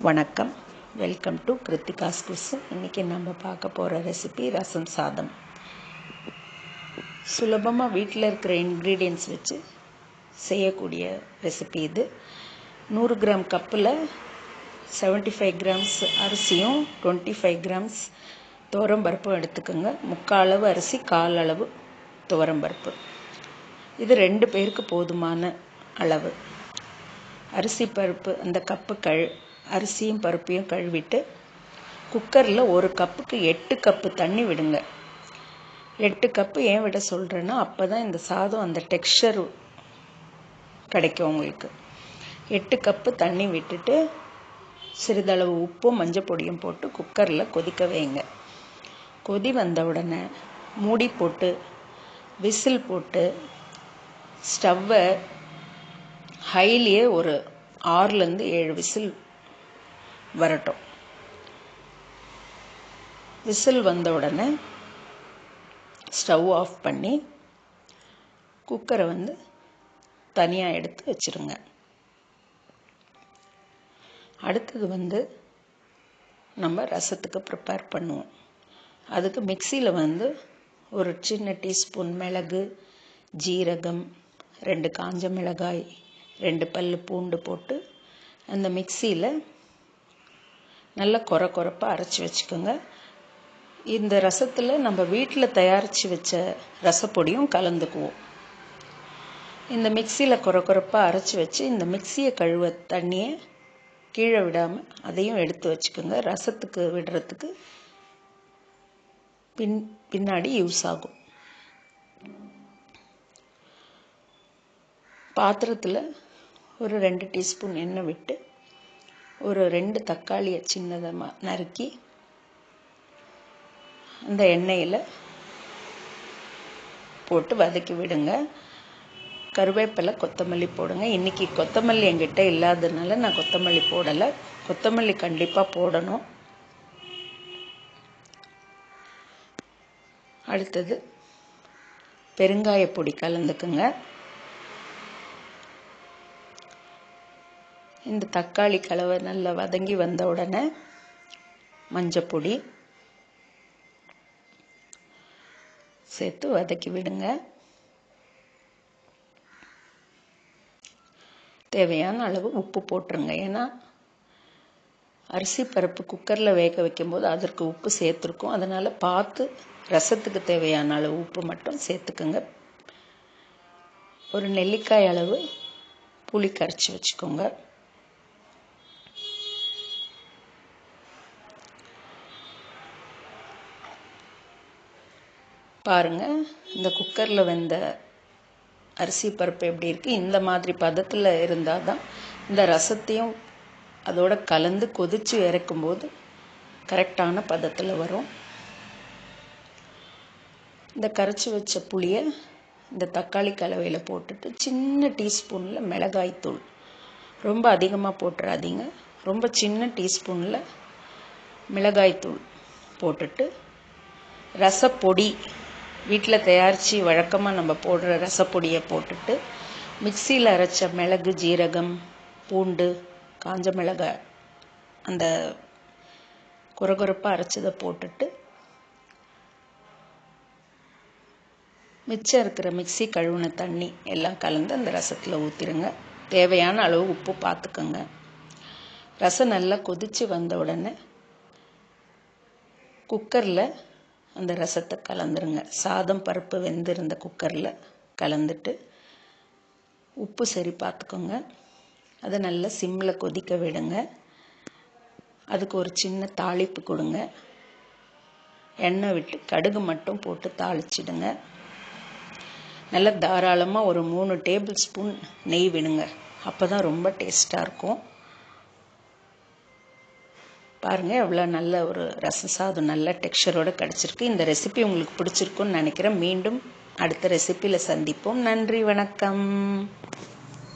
வணக்கம், welcome to Kiruthika's Kusan. இன்றைக்கி நம்ம பார்க்க போகிற ரெசிபி ரசம் சாதம். சுலபமாக வீட்டில் இருக்கிற இன்க்ரீடியன்ட்ஸ் வச்சு செய்யக்கூடிய ரெசிபி இது. 100 கிராம் கப்பில் 75 கிராம்ஸ் அரிசியும் 25 கிராம்ஸ் துவரம்பருப்பும் எடுத்துக்கோங்க. 3/4 அளவு அரிசி, 1/4 அளவு துவரம்பருப்பு. இது 2 பேருக்கு போதுமான அளவு. அரிசி பருப்பு அந்த கப்பு அரிசியும் பருப்பையும் கழுவிட்டு குக்கரில் 1 கப்புக்கு 8 கப்பு தண்ணி விடுங்க. 8 கப்பு ஏன் விட சொல்கிறேன்னா, அப்போ தான் இந்த சாதம் அந்த டெக்ஸ்சர் கிடைக்கும் உங்களுக்கு. 8 கப்பு தண்ணி விட்டுட்டு சிறிதளவு உப்பும் மஞ்சள் பொடியும் போட்டு குக்கரில் கொதிக்க வைங்க. கொதி வந்த உடனே மூடி போட்டு விசில் போட்டு ஸ்டவ்வை ஹைலியே ஒரு 6லேருந்து 7 விசில் வரட்டும். விசில் வந்த உடனே ஸ்டவ் ஆஃப் பண்ணி குக்கரை தனியாக எடுத்து வச்சுருங்க. அடுத்தது நம்ம ரசத்துக்கு ப்ரிப்பேர் பண்ணுவோம். அதுக்கு மிக்சியில் ஒரு சின்ன டீஸ்பூன் மிளகு, ஜீரகம், 2 காஞ்ச மிளகாய், 2 பல் பூண்டு போட்டு அந்த மிக்சியில் நல்லா கொரப்பாக அரைச்சி வச்சுக்கோங்க. இந்த ரசத்தில் நம்ம வீட்டில் தயாரித்து வச்ச ரசப்பொடியும் கலந்துக்குவோம். இந்த மிக்சியில் கொரப்பாக அரைச்சி வச்சு இந்த மிக்சியை கழுவ தண்ணியை கீழே விடாமல் அதையும் எடுத்து வச்சுக்கோங்க. ரசத்துக்கு விடுறதுக்கு பின்னாடி யூஸ் ஆகும். பாத்திரத்தில் ஒரு 2 டீஸ்பூன் எண்ணெய் விட்டு ஒரு 2 தக்காளியை சின்னதாக நறுக்கி அந்த எண்ணெயில் போட்டு வதக்கி விடுங்க. கருவேப்பிலை, கொத்தமல்லி போடுங்க. இன்றைக்கி கொத்தமல்லி என்கிட்ட இல்லாததுனால நான் கொத்தமல்லி போடலை. கொத்தமல்லி கண்டிப்பாக போடணும். அடுத்தது பெருங்காய பொடி கலந்துக்குங்க. இந்த தக்காளி கலவை நல்லா வதங்கி வந்த உடனே மஞ்சள் பொடி சேர்த்து வதக்கி விடுங்க. தேவையான அளவு உப்பு போட்டுருங்க. ஏன்னா அரிசி பருப்பு குக்கரில் வேக வைக்கும்போது அதற்கு உப்பு சேர்த்துருக்கும். அதனால் பார்த்து ரசத்துக்கு தேவையான அளவு உப்பு மட்டும் சேர்த்துக்குங்க. ஒரு நெல்லிக்காய் அளவு புளி கரைச்சி வச்சுக்கோங்க. பாருங்கள், இந்த குக்கரில் வெந்த அரிசி பருப்பு எப்படி இருக்குது. இந்த மாதிரி பதத்தில் இருந்தால் தான் இந்த ரசத்தையும் அதோட கலந்து கொதித்து இறக்கும்போது கரெக்டான பதத்தில் வரும். இந்த கரைச்சி வச்ச புளியை இந்த தக்காளி கலவையில் போட்டுட்டு சின்ன டீஸ்பூனில் மிளகாய்த்தூள், ரொம்ப அதிகமாக போட்டுறாதீங்க, ரொம்ப சின்ன டீஸ்பூனில் மிளகாய்த்தூள் போட்டுட்டு ரசப்பொடி வீட்டில் தயாரித்து வழக்கமாக நம்ம போடுற ரசப்பொடியை போட்டுட்டு மிக்சியில் அரைச்ச மிளகு, ஜீரகம், பூண்டு, காஞ்ச மிளகாய் அந்த கொரப்பாக அரைச்சதை போட்டுட்டு மிச்சம் இருக்கிற மிக்சி கழுவுன தண்ணி எல்லாம் கலந்து அந்த ரசத்தில் ஊற்றிடுங்க. தேவையான அளவு உப்பு பார்த்துக்கோங்க. ரசம் நல்லா கொதித்து வந்த உடனே குக்கரில் அந்த ரசத்தை கலந்துருங்க. சாதம் பருப்பு வெந்திருந்த குக்கரில் கலந்துட்டு உப்பு சரி பார்த்துக்கோங்க. அதை நல்லா சிம்மில் கொதிக்க விடுங்க. அதுக்கு ஒரு சின்ன தாளிப்பு கொடுங்க. எண்ணெய் விட்டு கடுகு மட்டும் போட்டு தாளிச்சிடுங்க. நல்லா தாராளமாக ஒரு 3 டேபிள் ஸ்பூன் நெய் விடுங்க. அப்போ தான் ரொம்ப டேஸ்ட்டாக இருக்கும். பாருங்கள், எவ்வளோ நல்ல ஒரு ரசம் சாதம் நல்ல டெக்ஸ்சரோடு கிடச்சிருக்கு. இந்த ரெசிபி உங்களுக்கு பிடிச்சிருக்குன்னு நினைக்கிறேன். மீண்டும் அடுத்த ரெசிபியில் சந்திப்போம். நன்றி, வணக்கம்.